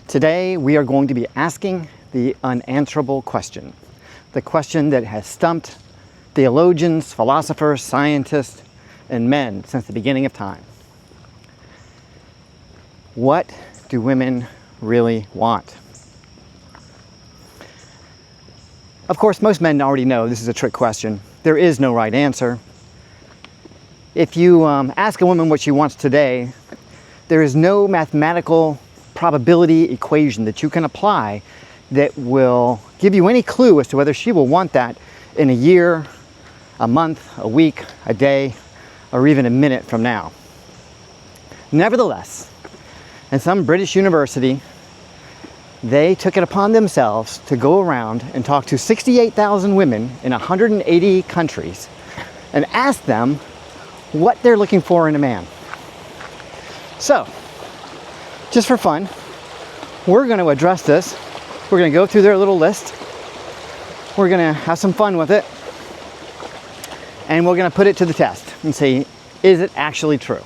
Today we are going to be asking the unanswerable question. The question that has stumped theologians, philosophers, scientists, and men since the beginning of time. What do women really want? Of course, most men already know this is a trick question. There is no right answer. If you ask a woman what she wants today, there is no mathematical probability equation that you can apply that will give you any clue as to whether she will want that in a year, a month, a week, a day, or even a minute from now. Nevertheless, in some British university, they took it upon themselves to go around and talk to 68,000 women in 180 countries and ask them what they're looking for in a man. So, just for fun, we're going to address this. We're going to go through their little list. We're going to have some fun with it. And we're going to put it to the test and see, is it actually true?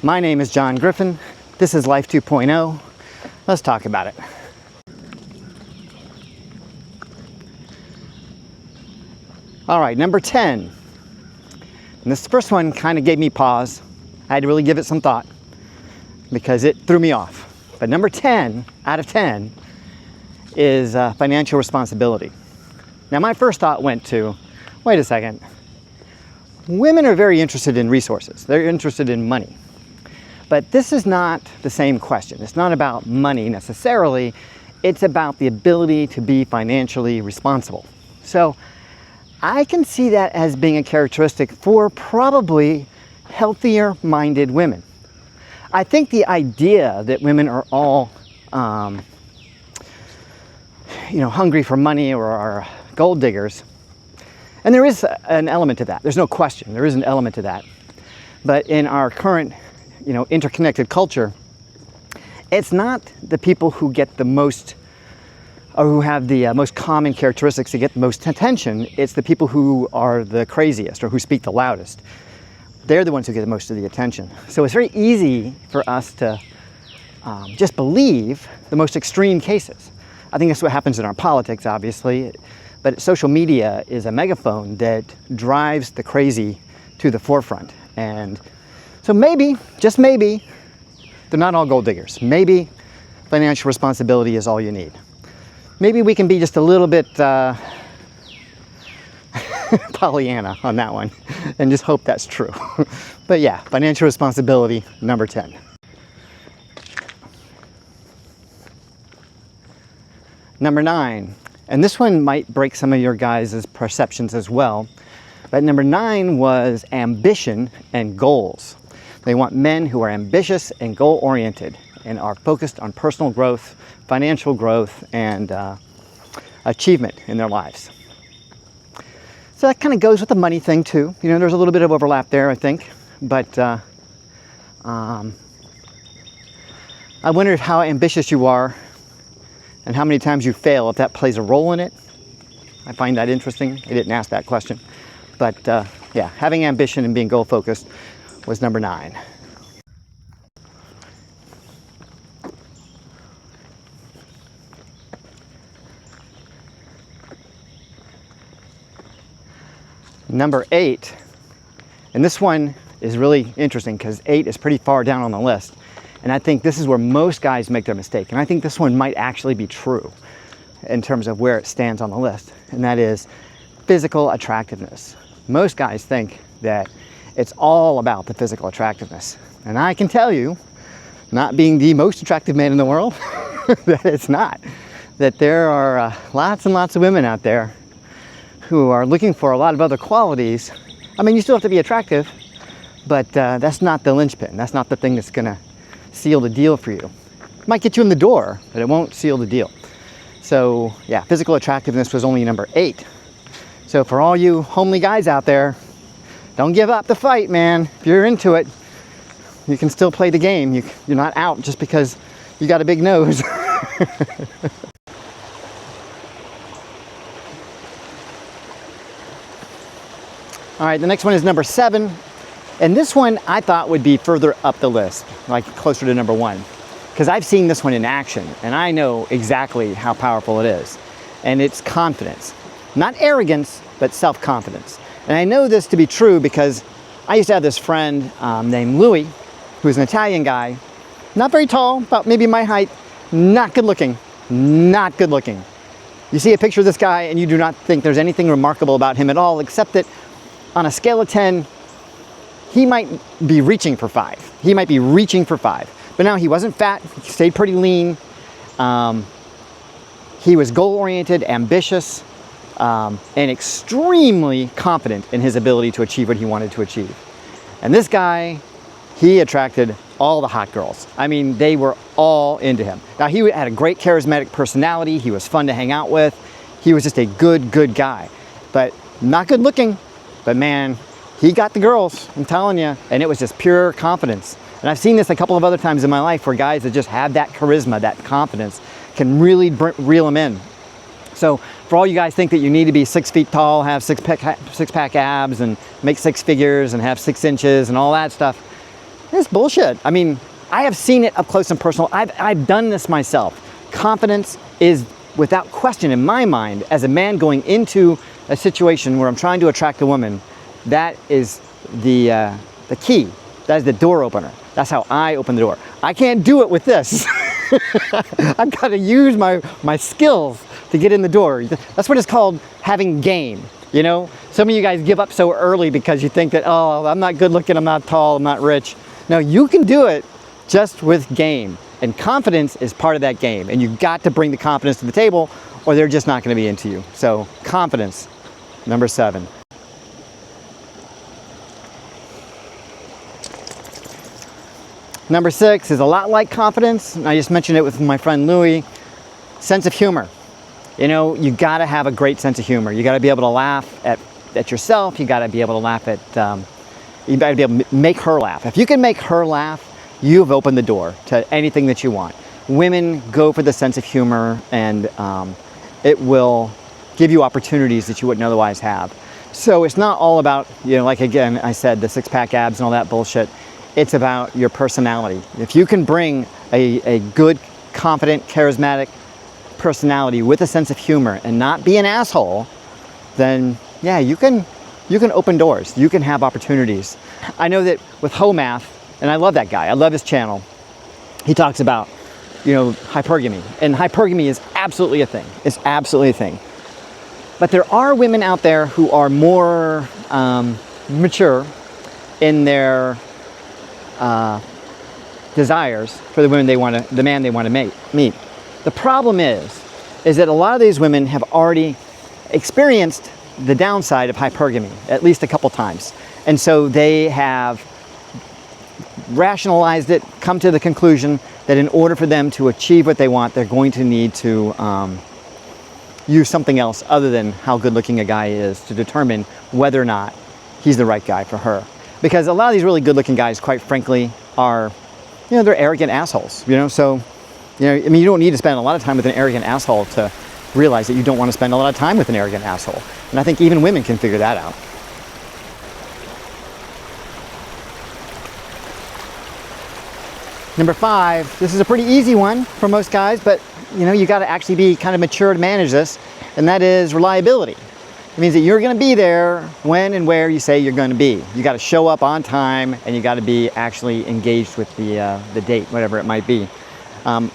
My name is John Griffin. This is Life 2.0. Let's talk about it. All right, number 10. And this first one kind of gave me pause. I had to really give it some thought because it threw me off. But number 10 out of 10 is financial responsibility. Now my first thought went to, wait a second. Women are very interested in resources. They're interested in money. But this is not the same question. It's not about money necessarily. It's about the ability to be financially responsible. So I can see that as being a characteristic for probably healthier-minded women. I think the idea that women are all, hungry for money or are gold diggers, and there is an element to that. There's no question. There is an element to that. But in our current, interconnected culture, it's not the people who get the most, or who have the most common characteristics to get the most attention. It's the people who are the craziest or who speak the loudest. They're the ones who get the most of the attention. So it's very easy for us to just believe the most extreme cases. I think that's what happens in our politics, obviously, but social media is a megaphone that drives the crazy to the forefront. And so maybe, just maybe, they're not all gold diggers. Maybe financial responsibility is all you need. Maybe we can be just a little bit Pollyanna on that one and just hope that's true. But yeah, financial responsibility, number 10. Number 9, and this one might break some of your guys' perceptions as well, but number 9 was ambition and goals. They want men who are ambitious and goal-oriented and are focused on personal growth, financial growth, and achievement in their lives. So that kind of goes with the money thing too. There's a little bit of overlap there, I think. But I wondered how ambitious you are and how many times you fail, if that plays a role in it. I find that interesting. I didn't ask that question. But yeah, having ambition and being goal-focused was number 9. Number 8, and this one is really interesting because 8 is pretty far down on the list. And I think this is where most guys make their mistake. And I think this one might actually be true in terms of where it stands on the list. And that is physical attractiveness. Most guys think that it's all about the physical attractiveness. And I can tell you, not being the most attractive man in the world, that it's not. That there are lots and lots of women out there who are looking for a lot of other qualities. I mean, you still have to be attractive, but that's not the linchpin. That's not the thing that's gonna seal the deal for you. It might get you in the door, but it won't seal the deal. So yeah, physical attractiveness was only number 8. So for all you homely guys out there, don't give up the fight, man. If you're into it, you can still play the game. You're not out just because you got a big nose. All right, the next one is number 7. And this one I thought would be further up the list, like closer to number 1, because I've seen this one in action and I know exactly how powerful it is. And it's confidence. Not arrogance, but self-confidence. And I know this to be true because I used to have this friend named Louis, who's an Italian guy, not very tall, about maybe my height, not good looking, not good looking. You see a picture of this guy and you do not think there's anything remarkable about him at all, except that on a scale of 10, he might be reaching for 5. He might be reaching for 5. But now he wasn't fat, he stayed pretty lean. He was goal-oriented, ambitious, and extremely confident in his ability to achieve what he wanted to achieve. And this guy, he attracted all the hot girls. I mean, they were all into him. Now, he had a great charismatic personality. He was fun to hang out with. He was just a good guy. But not good looking, but man, he got the girls, I'm telling you. And it was just pure confidence. And I've seen this a couple of other times in my life where guys that just have that charisma, that confidence, can really reel them in. So for all you guys think that you need to be 6 feet tall, have six-pack abs, and make 6 figures, and have 6 inches, and all that stuff, it's bullshit. I mean, I have seen it up close and personal. I've done this myself. Confidence is, without question in my mind, as a man going into a situation where I'm trying to attract a woman, that is the key. That is the door opener. That's how I open the door. I can't do it with this. I've got to use my skills to get in the door. That's what it's called, having game. You know, some of you guys give up so early because you think that, oh, I'm not good looking, I'm not tall, I'm not rich. No, you can do it just with game. And confidence is part of that game. And you've got to bring the confidence to the table or they're just not going to be into you. So confidence, number 7. Number 6 is a lot like confidence. And I just mentioned it with my friend Louis. Sense of humor. You know, you got to have a great sense of humor. You got to be able to laugh at yourself. You got to be able to laugh at, you got to be able to make her laugh. If you can make her laugh, you've opened the door to anything that you want. Women go for the sense of humor, and it will give you opportunities that you wouldn't otherwise have. So it's not all about, you know, like again, I said, the 6-pack abs and all that bullshit. It's about your personality. If you can bring a good, confident, charismatic personality with a sense of humor and not be an asshole, then yeah, you can open doors. You can have opportunities. I know that with Homath, and I love that guy. I love his channel. He talks about, you know, hypergamy. And hypergamy is absolutely a thing. It's absolutely a thing. But there are women out there who are more mature in their desires for the women the man they want to meet. The problem is that a lot of these women have already experienced the downside of hypergamy at least a couple times. And so they have rationalized it, come to the conclusion that in order for them to achieve what they want, they're going to need to use something else other than how good looking a guy is to determine whether or not he's the right guy for her. Because a lot of these really good looking guys, quite frankly, are, you know, they're arrogant assholes, you know, so, you know, I mean, you don't need to spend a lot of time with an arrogant asshole to realize that you don't want to spend a lot of time with an arrogant asshole. And I think even women can figure that out. Number 5, this is a pretty easy one for most guys, but you know, you got to actually be kind of mature to manage this, and that is reliability. It means that you're going to be there when and where you say you're going to be. You got to show up on time, and you got to be actually engaged with the date, whatever it might be. A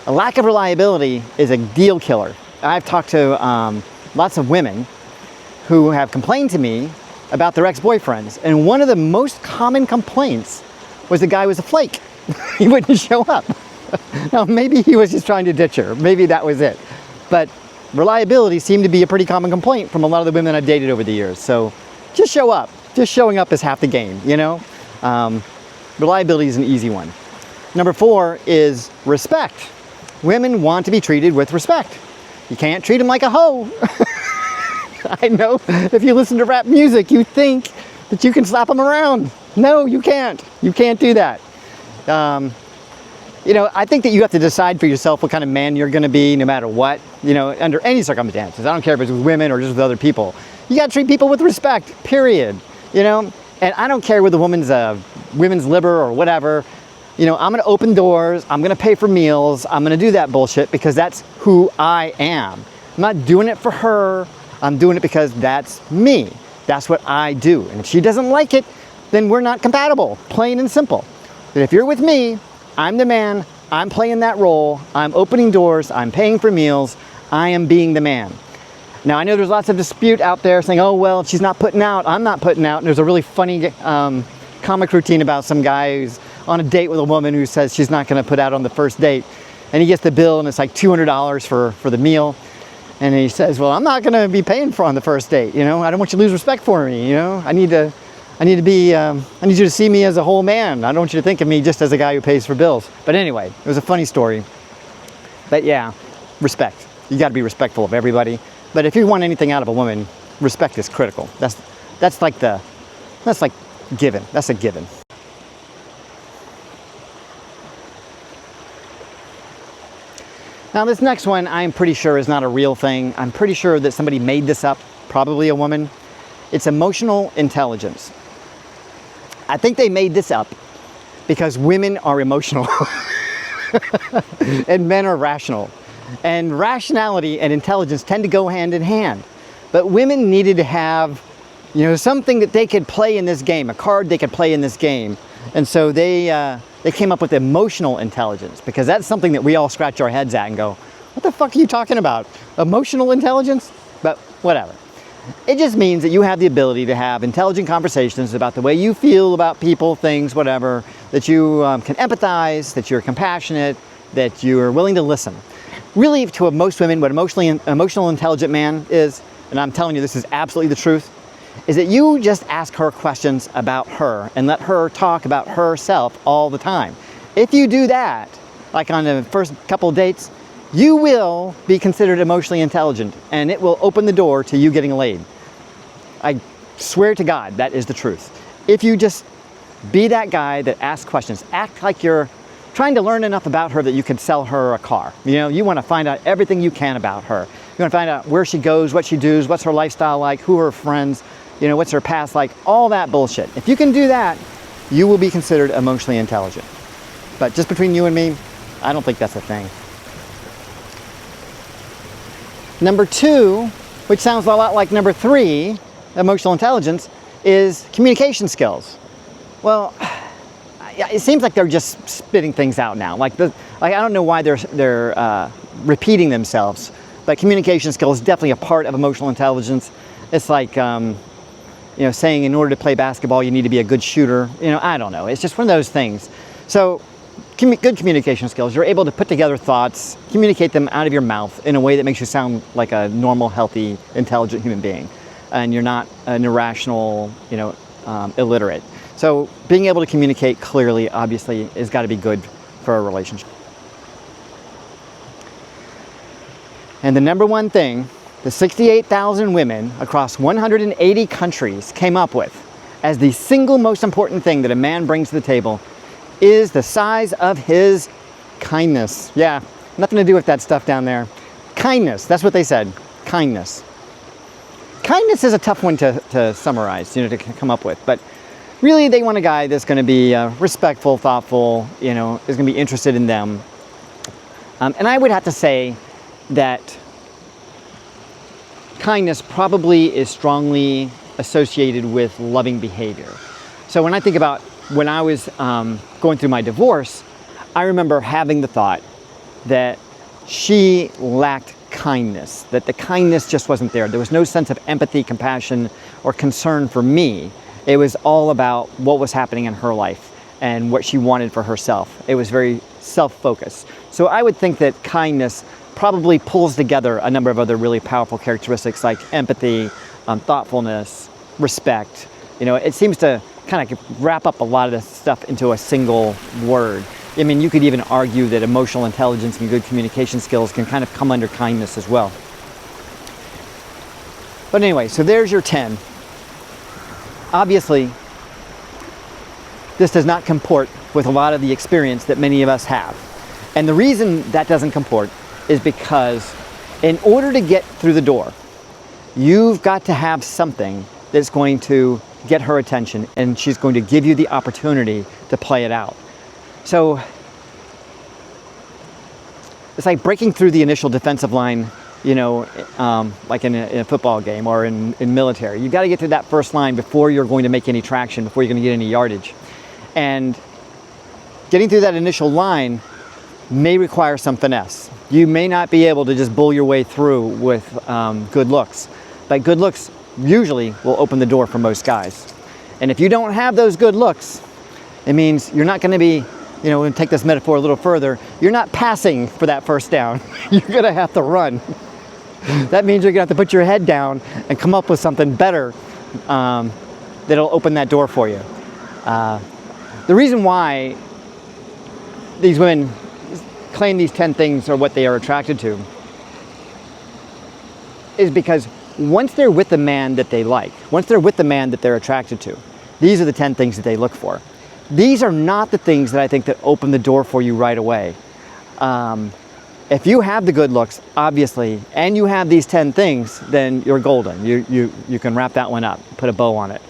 lack of reliability is a deal killer. I've talked to lots of women who have complained to me about their ex-boyfriends, and one of the most common complaints was the guy was a flake. He wouldn't show up. Now, maybe he was just trying to ditch her. Maybe that was it. But reliability seemed to be a pretty common complaint from a lot of the women I've dated over the years. So just show up. Just showing up is half the game, you know? Reliability is an easy one. Number 4 is respect. Women want to be treated with respect. You can't treat them like a hoe. I know if you listen to rap music, you think that you can slap them around. No, you can't. You can't do that. You know, I think that you have to decide for yourself what kind of man you're going to be no matter what, you know, under any circumstances. I don't care if it's with women or just with other people. You got to treat people with respect, period. You know, And I don't care whether the woman's a women's liber or whatever. You know, I'm gonna open doors, I'm gonna pay for meals, I'm gonna do that bullshit because that's who I am. I'm not doing it for her, I'm doing it because that's me. That's what I do. And if she doesn't like it, then we're not compatible, plain and simple. But if you're with me, I'm the man, I'm playing that role, I'm opening doors, I'm paying for meals, I am being the man. Now I know there's lots of dispute out there saying, oh well, if she's not putting out, I'm not putting out. And there's a really funny comic routine about some guy who's on a date with a woman who says she's not gonna put out on the first date. And he gets the bill and it's like $200 for the meal. And he says, well, I'm not gonna be paying for on the first date, you know? I don't want you to lose respect for me, you know? I need you to see me as a whole man. I don't want you to think of me just as a guy who pays for bills. But anyway, it was a funny story. But yeah, respect. You gotta be respectful of everybody. But if you want anything out of a woman, respect is critical. That's like given. That's a given. Now this next one I'm pretty sure is not a real thing. I'm pretty sure that somebody made this up, probably a woman. It's emotional intelligence. I think they made this up because women are emotional and men are rational. And rationality and intelligence tend to go hand in hand. But women needed to have, you know, something that they could play in this game, a card they could play in this game. And so they came up with emotional intelligence because that's something that we all scratch our heads at and go, what the fuck are you talking about? Emotional intelligence? But whatever. It just means that you have the ability to have intelligent conversations about the way you feel about people, things, whatever, that you can empathize, that you're compassionate, that you're willing to listen. Really, to most women, what emotional intelligent man is, and I'm telling you this is absolutely the truth, is that you just ask her questions about her and let her talk about herself all the time. If you do that, like on the first couple of dates, you will be considered emotionally intelligent and it will open the door to you getting laid. I swear to God, that is the truth. If you just be that guy that asks questions, act like you're trying to learn enough about her that you could sell her a car. You know, you want to find out everything you can about her. You want to find out where she goes, what she does, what's her lifestyle like, who are her friends, you know, what's her past like, all that bullshit. If you can do that, you will be considered emotionally intelligent. But just between you and me, I don't think that's a thing. Number 2, which sounds a lot like number 3, emotional intelligence, is communication skills. Well, it seems like they're just spitting things out now. Like I don't know why they're repeating themselves, but communication skills is definitely a part of emotional intelligence. It's like, you know, saying in order to play basketball, you need to be a good shooter. You know, I don't know. It's just one of those things. So good communication skills. You're able to put together thoughts, communicate them out of your mouth in a way that makes you sound like a normal, healthy, intelligent human being. And you're not an irrational, you know, illiterate. So being able to communicate clearly, obviously, has got to be good for a relationship. And the number one thing the 68,000 women across 180 countries came up with as the single most important thing that a man brings to the table is the size of his kindness. Yeah, nothing to do with that stuff down there. Kindness, that's what they said, kindness. Kindness is a tough one to summarize, you know, to come up with, but really they want a guy that's going to be respectful, thoughtful, you know, is going to be interested in them. And I would have to say that kindness probably is strongly associated with loving behavior. So when I think about when I was going through my divorce, I remember having the thought that she lacked kindness, that the kindness just wasn't there. There was no sense of empathy, compassion, or concern for me. It was all about what was happening in her life and what she wanted for herself. It was very self-focused. So I would think that kindness probably pulls together a number of other really powerful characteristics like empathy, thoughtfulness, respect. You know, it seems to kind of wrap up a lot of this stuff into a single word. I mean, you could even argue that emotional intelligence and good communication skills can kind of come under kindness as well. But anyway, so there's your 10. Obviously, this does not comport with a lot of the experience that many of us have. And the reason that doesn't comport is because in order to get through the door, you've got to have something that's going to get her attention, and she's going to give you the opportunity to play it out. So it's like breaking through the initial defensive line, you know, like in a football game or in military. You've got to get through that first line before you're going to make any traction, before you're going to get any yardage. And getting through that initial line may require some finesse. You may not be able to just bull your way through with good looks, but good looks usually will open the door for most guys. And if you don't have those good looks, it means you're not going to be, you know, we'll take this metaphor a little further, you're not passing for that first down. You're going to have to run. That means you're going to have to put your head down and come up with something better that'll open that door for you. The reason why these women claim these 10 things are what they are attracted to is because once they're with the man that they like, once they're with the man that they're attracted to, these are the 10 things that they look for. These are not the things that I think that open the door for you right away. If you have the good looks, obviously, and you have these 10 things, then you're golden. You can wrap that one up, put a bow on it.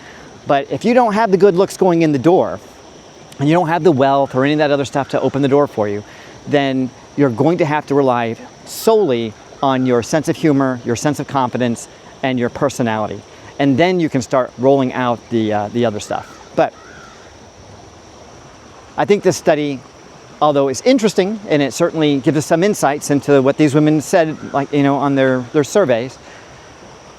But if you don't have the good looks going in the door, and you don't have the wealth or any of that other stuff to open the door for you, then you're going to have to rely solely on your sense of humor, your sense of confidence, and your personality. And then you can start rolling out the other stuff. But I think this study, although it's interesting, and it certainly gives us some insights into what these women said, like, you know, on their surveys,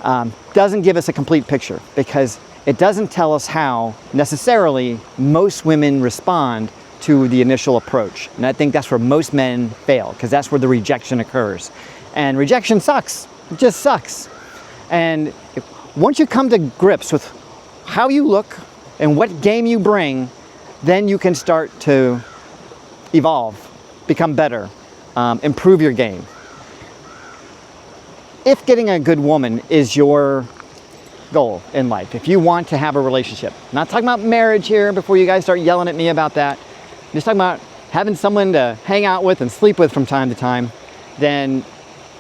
doesn't give us a complete picture, because it doesn't tell us how necessarily most women respond to the initial approach. And I think that's where most men fail, because that's where the rejection occurs. And rejection sucks. It just sucks. And once you come to grips with how you look and what game you bring, then you can start to evolve, become better, improve your game. If getting a good woman is your goal in life, if you want to have a relationship, I'm not talking about marriage here before you guys start yelling at me about that, I'm just talking about having someone to hang out with and sleep with from time to time, then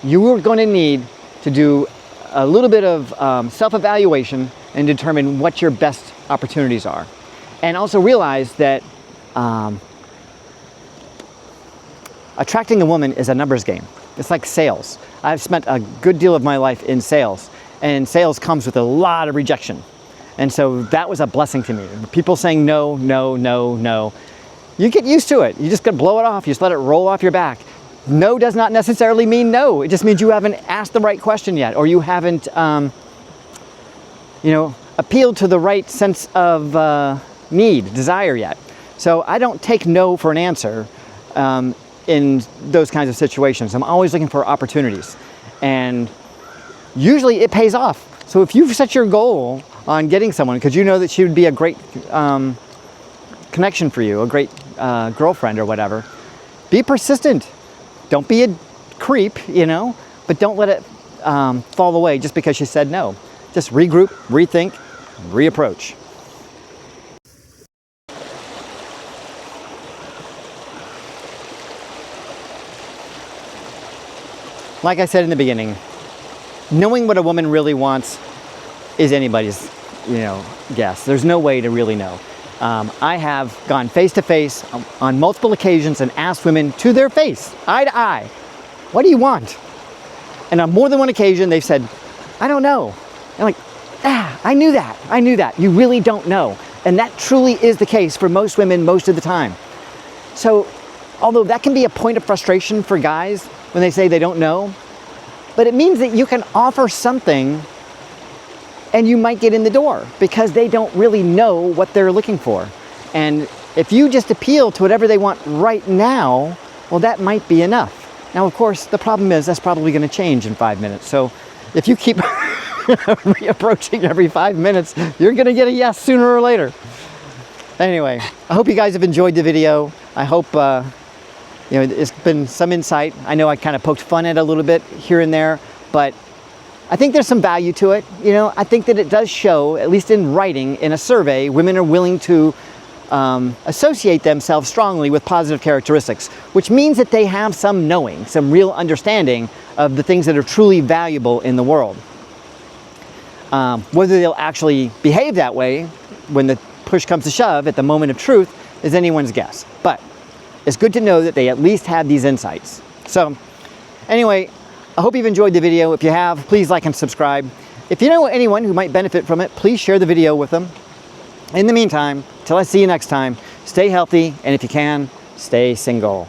you are going to need to do a little bit of self-evaluation and determine what your best opportunities are. And also realize that attracting a woman is a numbers game. It's like sales. I've spent a good deal of my life in sales, and sales comes with a lot of rejection. And so that was a blessing to me. People saying no, no, no, no. You get used to it. You just gotta blow it off. You just let it roll off your back. No does not necessarily mean no. It just means you haven't asked the right question yet, or you haven't, appealed to the right sense of need, desire yet. So I don't take no for an answer in those kinds of situations. I'm always looking for opportunities, and usually it pays off. So if you've set your goal on getting someone because you know that she would be a great connection for you, a great girlfriend or whatever, be persistent. Don't be a creep, but don't let it fall away just because she said no. Just regroup, rethink, reapproach. Like I said in the beginning, knowing what a woman really wants is anybody's, guess. There's no way to really know. I have gone face to face on multiple occasions and asked women to their face, eye to eye, what do you want? And on more than one occasion, they've said, I don't know. I'm like, I knew that. You really don't know. And that truly is the case for most women most of the time. So, although that can be a point of frustration for guys when they say they don't know, but it means that you can offer something and you might get in the door because they don't really know what they're looking for. And if you just appeal to whatever they want right now, well, that might be enough. Now, of course, the problem is that's probably going to change in 5 minutes. So if you keep reapproaching every 5 minutes, you're going to get a yes sooner or later. Anyway, I hope you guys have enjoyed the video. I hope it's been some insight. I know I kind of poked fun at it a little bit here and there, but I think there's some value to it. I think that it does show, at least in writing, in a survey, women are willing to associate themselves strongly with positive characteristics, which means that they have some knowing, some real understanding of the things that are truly valuable in the world. Whether they'll actually behave that way when the push comes to shove at the moment of truth is anyone's guess. But it's good to know that they at least have these insights. So anyway, I hope you've enjoyed the video. If you have, please like and subscribe. If you know anyone who might benefit from it, please share the video with them. In the meantime, till I see you next time, stay healthy, and if you can, stay single.